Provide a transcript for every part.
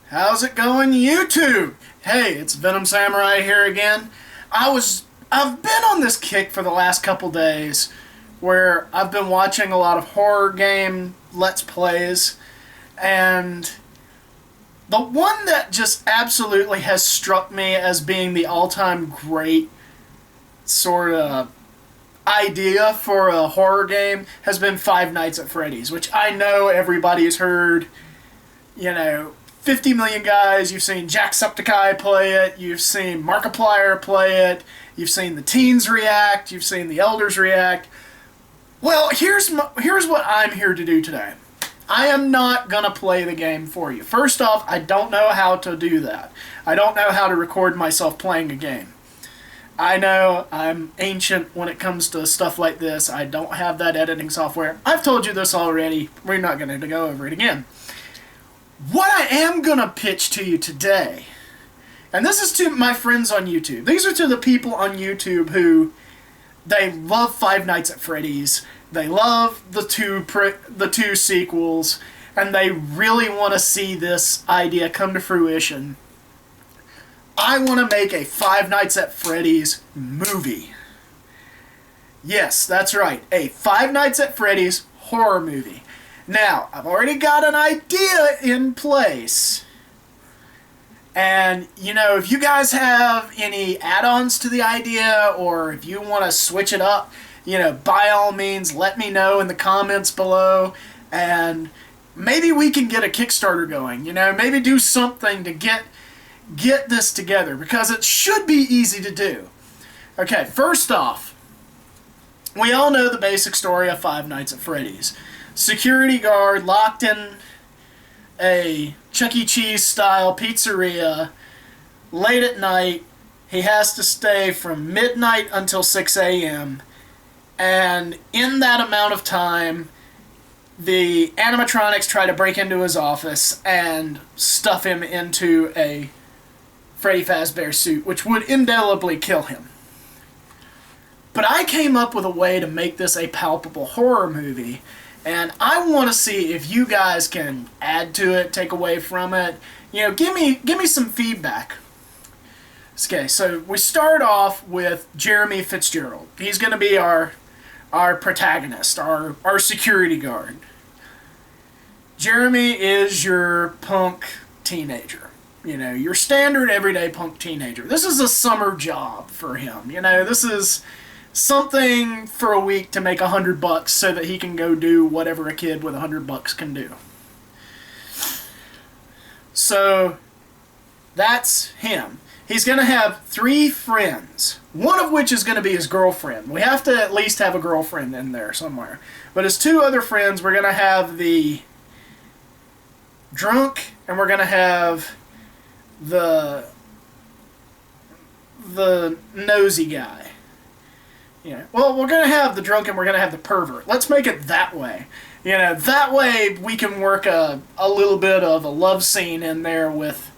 How's it going, YouTube? Hey, it's Venom Samurai here again. I've been on this kick for the last couple days where I've been watching a lot of horror game Let's Plays, and the one that just absolutely has struck me as being the all-time great sort of idea for a horror game has been Five Nights at Freddy's, which I know everybody's heard, 50 million guys. You've seen Jacksepticeye play it, you've seen Markiplier play it, you've seen the teens react, you've seen the elders react. Well, here's what I'm here to do today. I am not going to play the game for you. First off, I don't know how to do that. I don't know how to record myself playing a game. I know I'm ancient when it comes to stuff like this. I don't have that editing software. I've told you this already. We're not going to go over it again. What I am going to pitch to you today, and this is to my friends on YouTube. These are to the people on YouTube who, they love Five Nights at Freddy's. They love the two sequels, and they really want to see this idea come to fruition. I want to make a Five Nights at Freddy's movie. Yes, that's right, a Five Nights at Freddy's horror movie. Now, I've already got an idea in place. And, if you guys have any add-ons to the idea, or if you want to switch it up, by all means, let me know in the comments below, and maybe we can get a Kickstarter going, maybe do something to get this together, because it should be easy to do. Okay, first off, we all know the basic story of Five Nights at Freddy's. Security guard locked in a Chuck E. Cheese style pizzeria late at night. He has to stay from midnight until 6 a.m. And in that amount of time, the animatronics try to break into his office and stuff him into a Freddy Fazbear suit, which would indelibly kill him. But I came up with a way to make this a palpable horror movie, and I want to see if you guys can add to it, take away from it. Give me some feedback. Okay, so we start off with Jeremy Fitzgerald. He's going to be our protagonist, our security guard. Jeremy is your punk teenager. Your standard everyday punk teenager. This is a summer job for him. This is something for a week to make $100 so that he can go do whatever a kid with $100 can do. So that's him. He's going to have 3 friends, one of which is going to be his girlfriend. We have to at least have a girlfriend in there somewhere. But his 2 other friends, we're going to have the drunk, and we're going to have the nosy guy. Well, we're going to have the drunk and we're going to have the pervert. Let's make it that way. That way we can work a little bit of a love scene in there with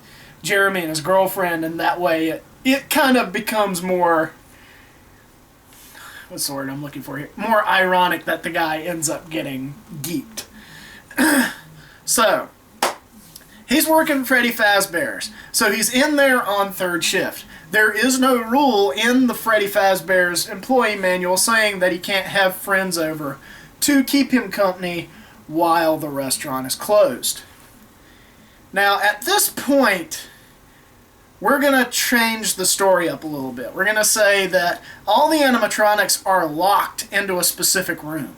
Jeremy and his girlfriend, and that way it kind of becomes more, what's the word I'm looking for here? More ironic that the guy ends up getting geeked. So, he's working Freddy Fazbear's. So he's in there on 3rd shift. There is no rule in the Freddy Fazbear's employee manual saying that he can't have friends over to keep him company while the restaurant is closed. Now, at this point, we're going to change the story up a little bit. We're going to say that all the animatronics are locked into a specific room.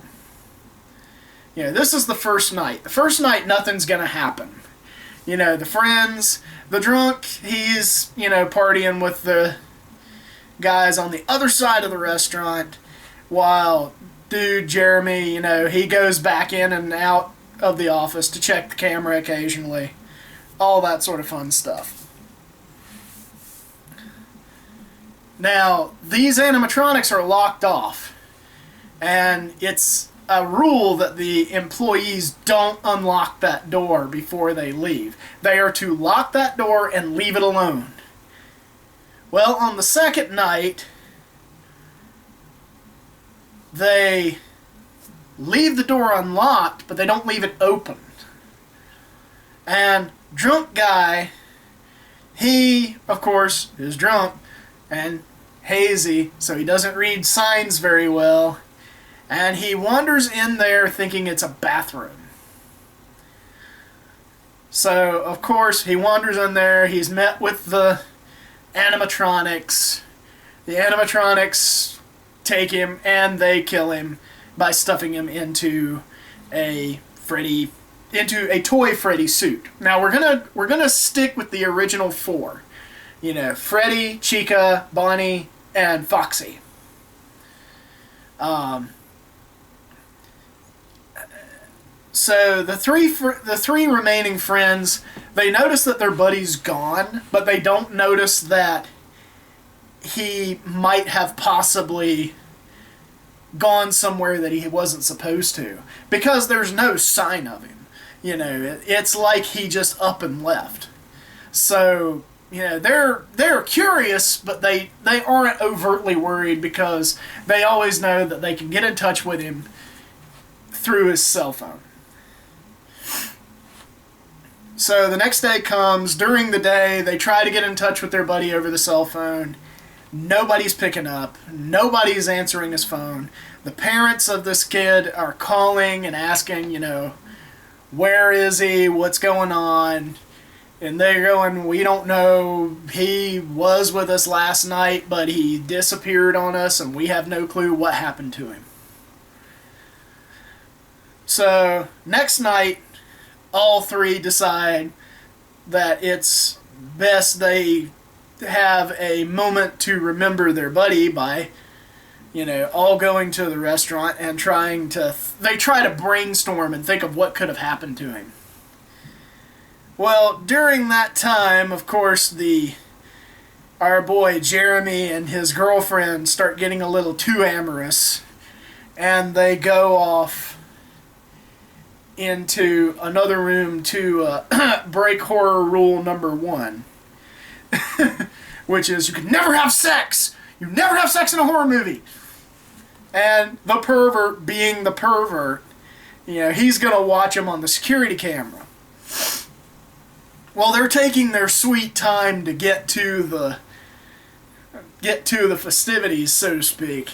This is the first night. The first night, nothing's going to happen. The friends, the drunk, he's, partying with the guys on the other side of the restaurant, while dude Jeremy, he goes back in and out of the office to check the camera occasionally. All that sort of fun stuff. Now, these animatronics are locked off, and it's a rule that the employees don't unlock that door before they leave. They are to lock that door and leave it alone. Well, on the second night, they leave the door unlocked, but they don't leave it open. And drunk guy, he, of course, is drunk and hazy, so he doesn't read signs very well. And he wanders in there thinking it's a bathroom. So, of course, he wanders in there. He's met with the animatronics. The animatronics take him and they kill him by stuffing him into a toy Freddy suit. Now we're gonna stick with the original four. You know, Freddy, Chica, Bonnie, and Foxy. So the three remaining friends, they notice that their buddy's gone, but they don't notice that he might have possibly gone somewhere that he wasn't supposed to, because there's no sign of him. You know, it's like he just up and left. So, you know, they're curious, but they aren't overtly worried because they always know that they can get in touch with him through his cell phone. So the next day comes. During the day, they try to get in touch with their buddy over the cell phone. Nobody's picking up. Nobody's answering his phone. The parents of this kid are calling and asking, you know, where is he? What's going on? And they're going, we don't know. He was with us last night, but he disappeared on us, and we have no clue what happened to him. So, next night, all three decide that it's best they have a moment to remember their buddy by, you know, all going to the restaurant and they try to brainstorm and think of what could have happened to him. Well, during that time, of course, our boy Jeremy and his girlfriend start getting a little too amorous, and they go off into another room to break horror rule number 1, which is you can never have sex. You never have sex in a horror movie. And the pervert, being the pervert, you know, he's gonna watch him on the security camera. Well, they're taking their sweet time to get to the festivities, so to speak.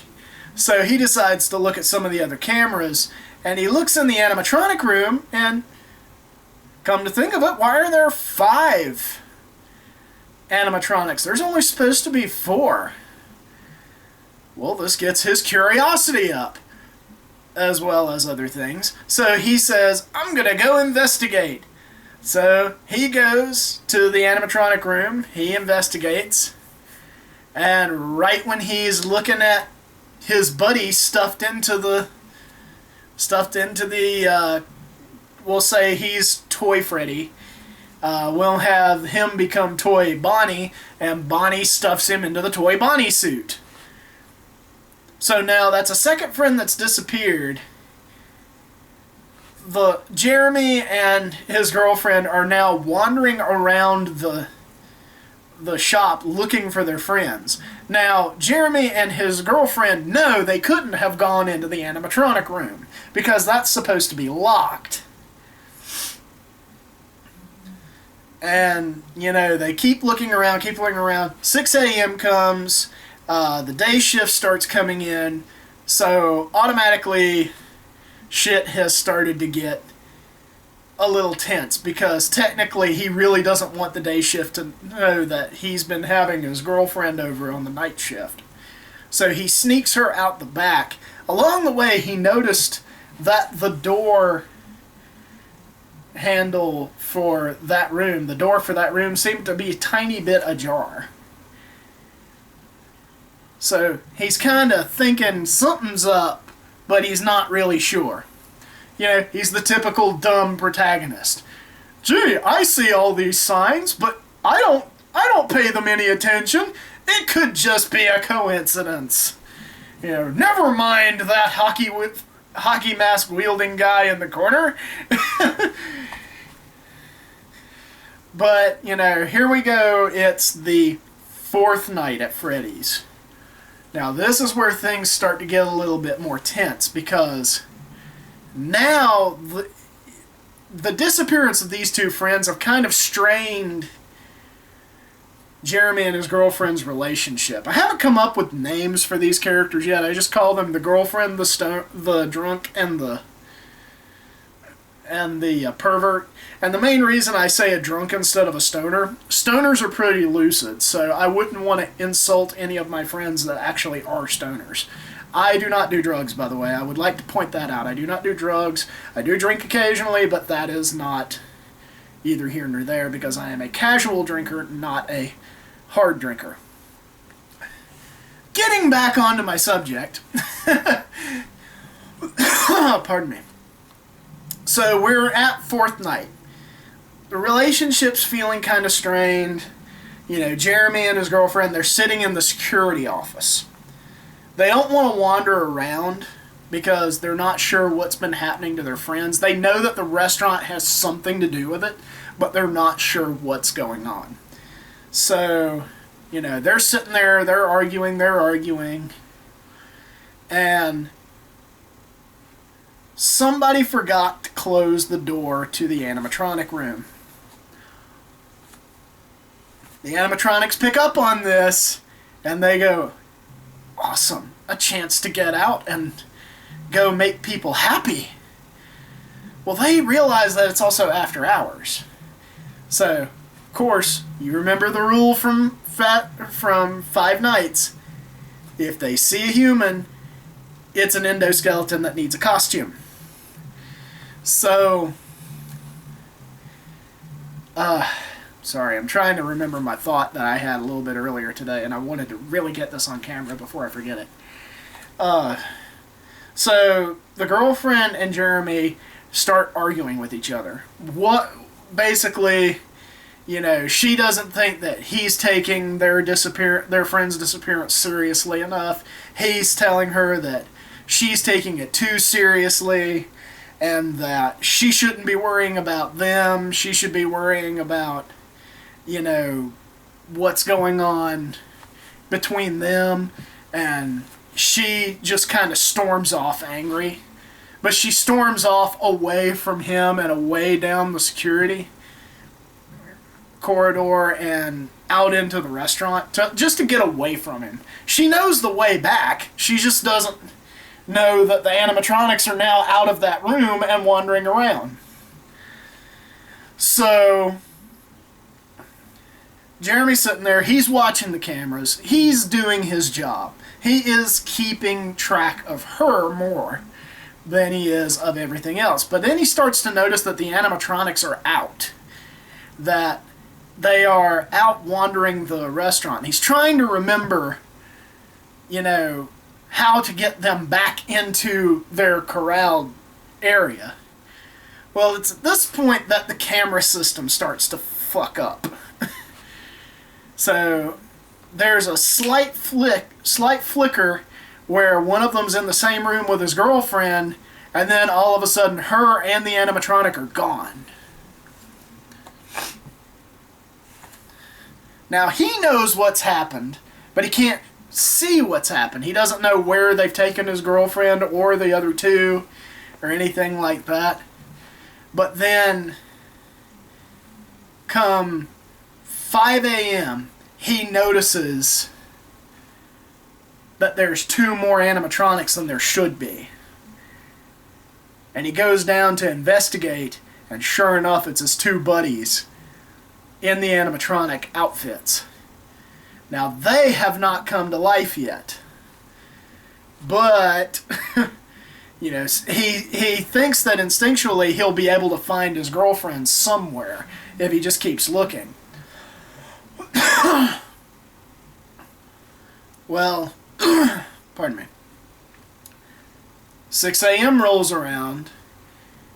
So he decides to look at some of the other cameras, and he looks in the animatronic room, and come to think of it, why are there 5 animatronics? There's only supposed to be 4. Well, this gets his curiosity up, as well as other things. So he says, I'm gonna go investigate. So he goes to the animatronic room, he investigates, and right when he's looking at his buddy stuffed into the we'll say he's Toy Freddy, we'll have him become Toy Bonnie, and Bonnie stuffs him into the Toy Bonnie suit. So now that's a second friend that's disappeared. Jeremy and his girlfriend are now wandering around the shop looking for their friends. Now, Jeremy and his girlfriend know they couldn't have gone into the animatronic room because that's supposed to be locked. And, you know, they keep looking around. 6 a.m. comes, the day shift starts coming in, so automatically shit has started to get a little tense because technically he really doesn't want the day shift to know that he's been having his girlfriend over on the night shift. So he sneaks her out the back. Along the way, he noticed that the door handle for that room, seemed to be a tiny bit ajar. So he's kind of thinking something's up, but he's not really sure. You know, he's the typical dumb protagonist. Gee, I see all these signs, but I don't pay them any attention. It could just be a coincidence. You know, never mind that hockey mask wielding guy in the corner. But, you know, here we go. It's the 4th night at Freddy's. Now, this is where things start to get a little bit more tense because now the disappearance of these two friends have kind of strained Jeremy and his girlfriend's relationship. I haven't come up with names for these characters yet. I just call them the girlfriend, the drunk, and the pervert. And the main reason I say a drunk instead of a stoner, stoners are pretty lucid, so I wouldn't want to insult any of my friends that actually are stoners. I do not do drugs, by the way. I would like to point that out. I do not do drugs. I do drink occasionally, but that is not either here nor there because I am a casual drinker, not a hard drinker. Getting back onto my subject. Pardon me. So we're at fourth night. The relationship's feeling kind of strained. You know, Jeremy and his girlfriend, they're sitting in the security office. They don't want to wander around because they're not sure what's been happening to their friends. They know that the restaurant has something to do with it, but they're not sure what's going on. So, you know, they're sitting there, they're arguing, and somebody forgot to close the door to the animatronic room. The animatronics pick up on this, and they go, awesome, a chance to get out and go make people happy. Well, they realize that it's also after hours. So, of course, you remember the rule from Five Nights. If they see a human, it's an endoskeleton that needs a costume. So, sorry, I'm trying to remember my thought that I had a little bit earlier today, and I wanted to really get this on camera before I forget it. So the girlfriend and Jeremy start arguing with each other. Basically, you know, she doesn't think that he's taking their friend's disappearance seriously enough. He's telling her that she's taking it too seriously, and that she shouldn't be worrying about them. She should be worrying about, you know, what's going on between them. And she just kind of storms off angry. But she storms off away from him and away down the security corridor and out into the restaurant just to get away from him. She knows the way back. She just doesn't know that the animatronics are now out of that room and wandering around. So Jeremy's sitting there, he's watching the cameras, he's doing his job. He is keeping track of her more than he is of everything else. But then he starts to notice that the animatronics are out. That they are out wandering the restaurant. He's trying to remember, you know, how to get them back into their corralled area. Well, it's at this point that the camera system starts to fuck up. So there's a slight flicker where one of them's in the same room with his girlfriend, and then all of a sudden her and the animatronic are gone. Now he knows what's happened, but he can't see what's happened. He doesn't know where they've taken his girlfriend or the other two or anything like that. But then come 5 a.m. he notices that there's two more animatronics than there should be. And he goes down to investigate, and sure enough, it's his two buddies in the animatronic outfits. Now, they have not come to life yet. But, you know, he thinks that instinctually he'll be able to find his girlfriend somewhere if he just keeps looking. Well, pardon me. 6 a.m. rolls around.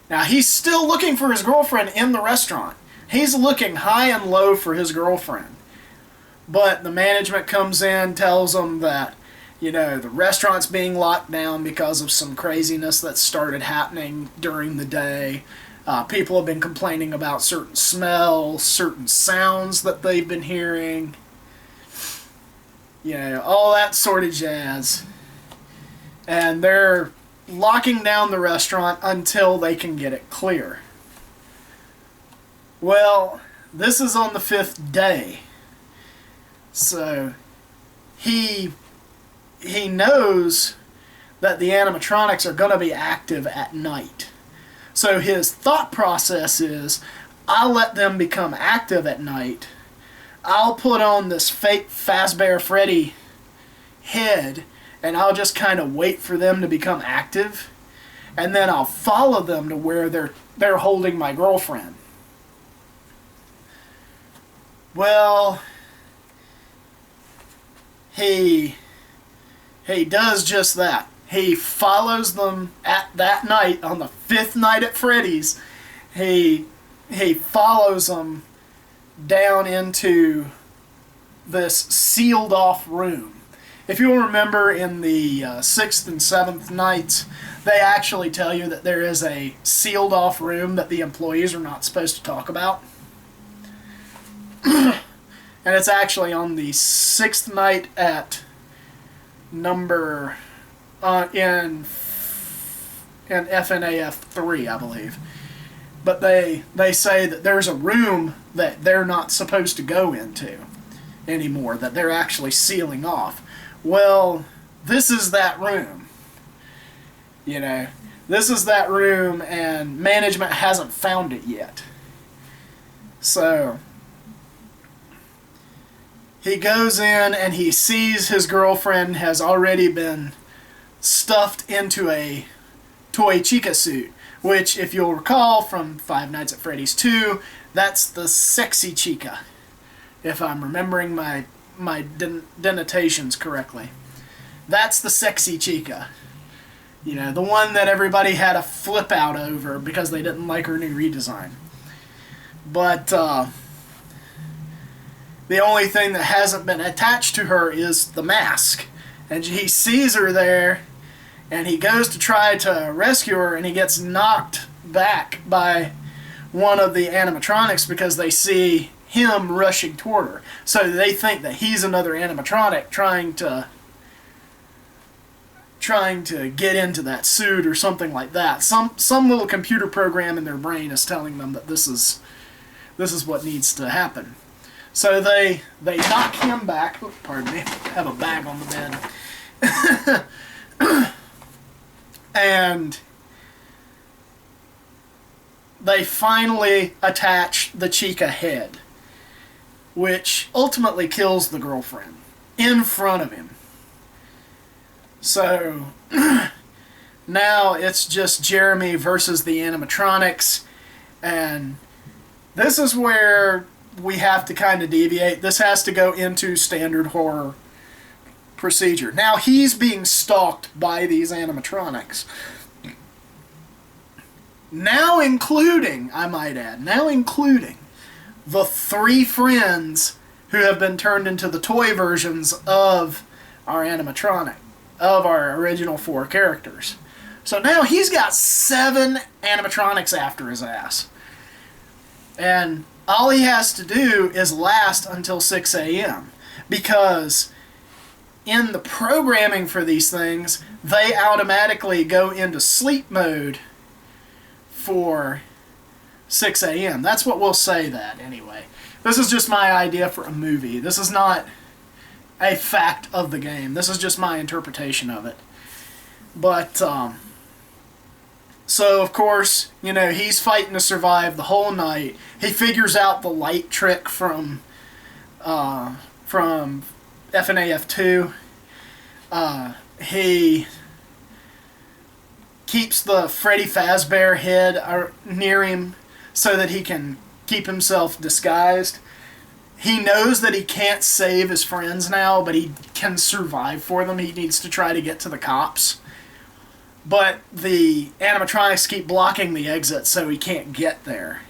Now, he's still looking for his girlfriend in the restaurant. He's looking high and low for his girlfriend. But the management comes in, tells him that, you know, the restaurant's being locked down because of some craziness that started happening during the day. People have been complaining about certain smells, certain sounds that they've been hearing. You know, all that sort of jazz. And they're locking down the restaurant until they can get it clear. Well, this is on the 5th day. So he knows that the animatronics are going to be active at night. So his thought process is, I'll let them become active at night. I'll put on this fake Fazbear Freddy head, and I'll just kind of wait for them to become active, and then I'll follow them to where they're holding my girlfriend. Well, he does just that. He follows them at that night, on the 5th night at Freddy's. He follows them down into this sealed off room. If you'll remember, in the 6th and 7th nights, they actually tell you that there is a sealed off room that the employees are not supposed to talk about. And it's actually on the 6th night at number in FNAF 3, I believe. But they say that there's a room that they're not supposed to go into anymore, that they're actually sealing off. Well, this is that room. You know, this is that room, and management hasn't found it yet. So he goes in and he sees his girlfriend has already been stuffed into a toy Chica suit, which, if you'll recall from Five Nights at Freddy's 2, that's the sexy Chica, if I'm remembering my denotations correctly. That's the sexy Chica. You know, the one that everybody had a flip out over because they didn't like her new redesign. But the only thing that hasn't been attached to her is the mask. And he sees her there, and he goes to try to rescue her, and he gets knocked back by one of the animatronics because they see him rushing toward her. So they think that he's another animatronic trying to get into that suit or something like that. Some little computer program in their brain is telling them that this is what needs to happen. So they knock him back. Oh, pardon me. I have a bag on the bed. And they finally attach the Chica head, which ultimately kills the girlfriend in front of him. So now it's just Jeremy versus the animatronics, and this is where we have to kind of deviate. This has to go into standard horror procedure. Now he's being stalked by these animatronics. Now including, I might add, the 3 friends who have been turned into the toy versions of our animatronic, of our original 4 characters. So now he's got 7 animatronics after his ass. And all he has to do is last until 6 a.m. Because in the programming for these things, they automatically go into sleep mode for 6 a.m. That's what we'll say that anyway. This is just my idea for a movie. This is not a fact of the game. This is just my interpretation of it. But, so of course, you know, he's fighting to survive the whole night. He figures out the light trick from FNAF 2. He keeps the Freddy Fazbear head near him so that he can keep himself disguised. He knows that he can't save his friends now, but he can survive for them. He needs to try to get to the cops. But the animatronics keep blocking the exit, so he can't get there.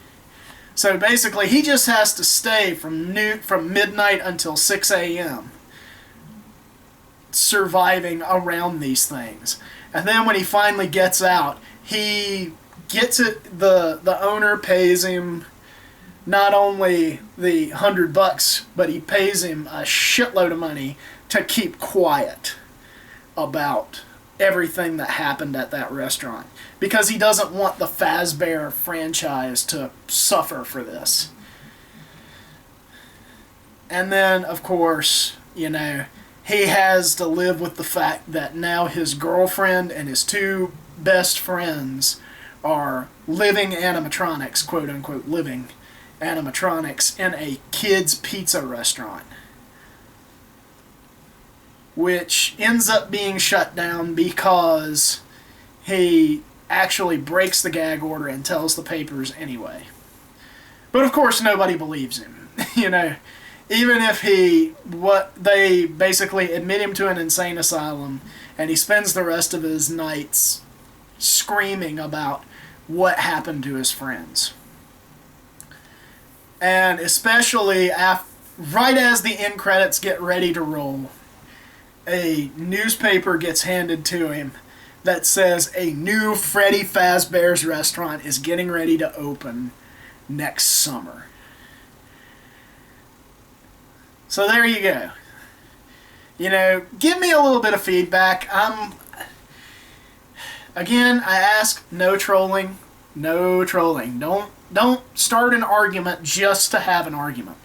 So basically, he just has to stay from midnight until 6 a.m. surviving around these things. And then when he finally gets out, he gets it. The owner pays him not only the $100, but he pays him a shitload of money to keep quiet about everything that happened at that restaurant because he doesn't want the Fazbear franchise to suffer for this. And then, of course, you know, he has to live with the fact that now his girlfriend and his two best friends are living animatronics, quote unquote living animatronics, in a kids' pizza restaurant, which ends up being shut down because he actually breaks the gag order and tells the papers anyway. But of course nobody believes him. You know, even if they basically admit him to an insane asylum and he spends the rest of his nights screaming about what happened to his friends. And especially right as the end credits get ready to roll, a newspaper gets handed to him that says a new Freddy Fazbear's restaurant is getting ready to open next summer. So there you go. You know, give me a little bit of feedback. Again, I ask no trolling. No trolling. Don't start an argument just to have an argument.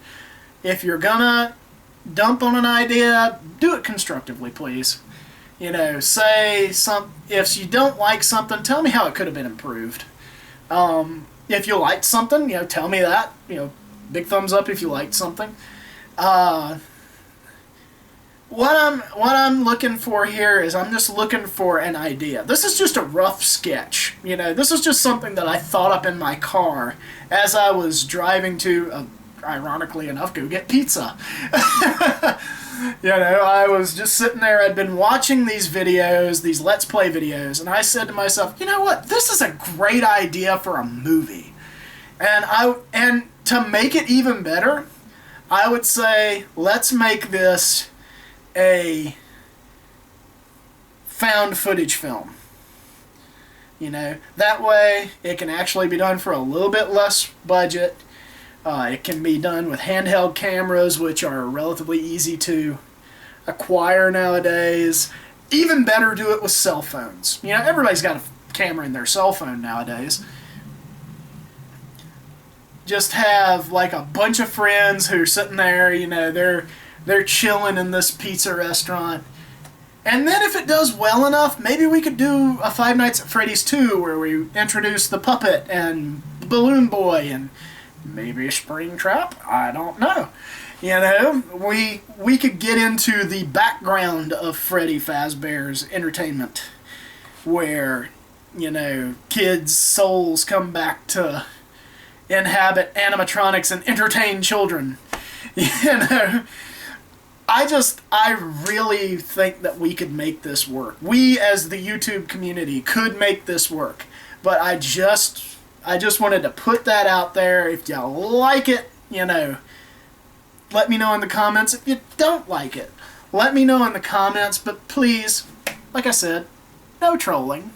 If you're gonna dump on an idea, do it constructively, please. You know, if you don't like something, tell me how it could have been improved. If you liked something, you know, tell me that. You know, big thumbs up if you liked something. What I'm looking for here is I'm just looking for an idea. This is just a rough sketch. You know, this is just something that I thought up in my car as I was driving to, ironically enough, go get pizza. You know, I was just sitting there. I'd been watching these videos, these Let's Play videos, and I said to myself, you know what? This is a great idea for a movie. And to make it even better, I would say, let's make this a found footage film. You know, that way it can actually be done for a little bit less budget. It can be done with handheld cameras, which are relatively easy to acquire nowadays. Even better, do it with cell phones. You know, everybody's got a camera in their cell phone nowadays. Just have like a bunch of friends who are sitting there, you know, they're chilling in this pizza restaurant. And then if it does well enough, maybe we could do a Five Nights at Freddy's 2 where we introduce the puppet and Balloon Boy and maybe a Springtrap. I don't know. You know, we could get into the background of Freddy Fazbear's entertainment where, you know, kids' souls come back to inhabit animatronics and entertain children. You know, I really think that we could make this work. We as the YouTube community could make this work. But I just wanted to put that out there. If you like it, you know, let me know in the comments. If you don't like it, let me know in the comments. But please, like I said, no trolling.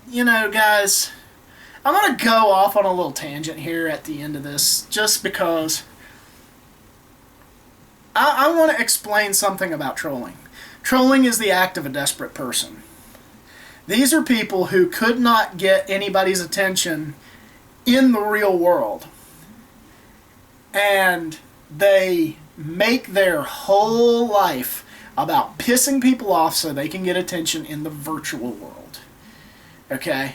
You know, guys, I'm going to go off on a little tangent here at the end of this just because I want to explain something about trolling. Trolling is the act of a desperate person. These are people who could not get anybody's attention in the real world. And they make their whole life about pissing people off so they can get attention in the virtual world. Okay?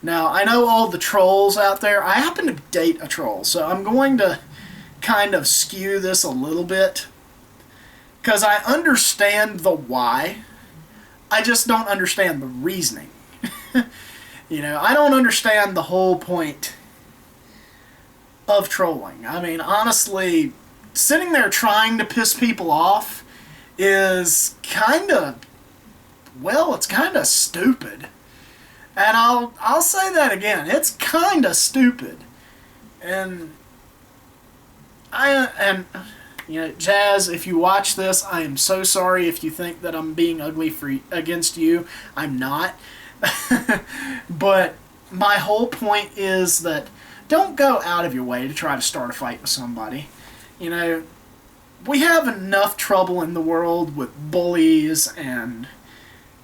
Now, I know all the trolls out there. I happen to date a troll, so I'm going to kind of skew this a little bit. Because I understand the why. I just don't understand the reasoning. You know, I don't understand the whole point of trolling. I mean, honestly, sitting there trying to piss people off is kind of, well, it's kind of stupid. And I'll say that again. It's kind of stupid. And you know, Jazz, if you watch this, I am so sorry if you think that I'm being ugly against you. I'm not. But my whole point is that don't go out of your way to try to start a fight with somebody. You know, we have enough trouble in the world with bullies and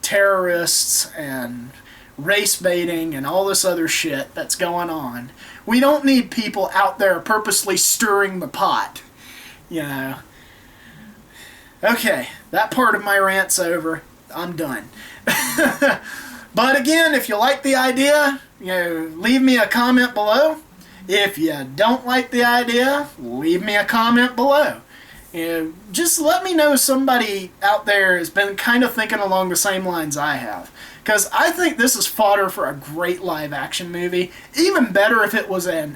terrorists and race baiting and all this other shit that's going on. We don't need people out there purposely stirring the pot, you know. Okay, that part of my rant's over. I'm done. But again, if you like the idea, you know, leave me a comment below. If you don't like the idea, leave me a comment below. You know, just let me know somebody out there has been kind of thinking along the same lines I have. Because I think this is fodder for a great live-action movie. Even better if it was a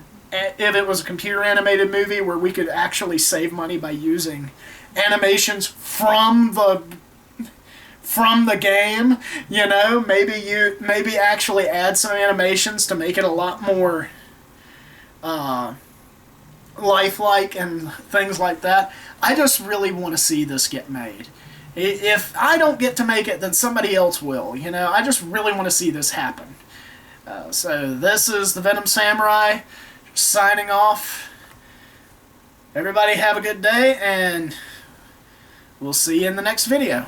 computer animated movie where we could actually save money by using animations from the game. You know, maybe actually add some animations to make it a lot more lifelike and things like that. I just really want to see this get made. If I don't get to make it, then somebody else will. You know, I just really want to see this happen. So this is the Venom Samurai signing off. Everybody have a good day, and we'll see you in the next video.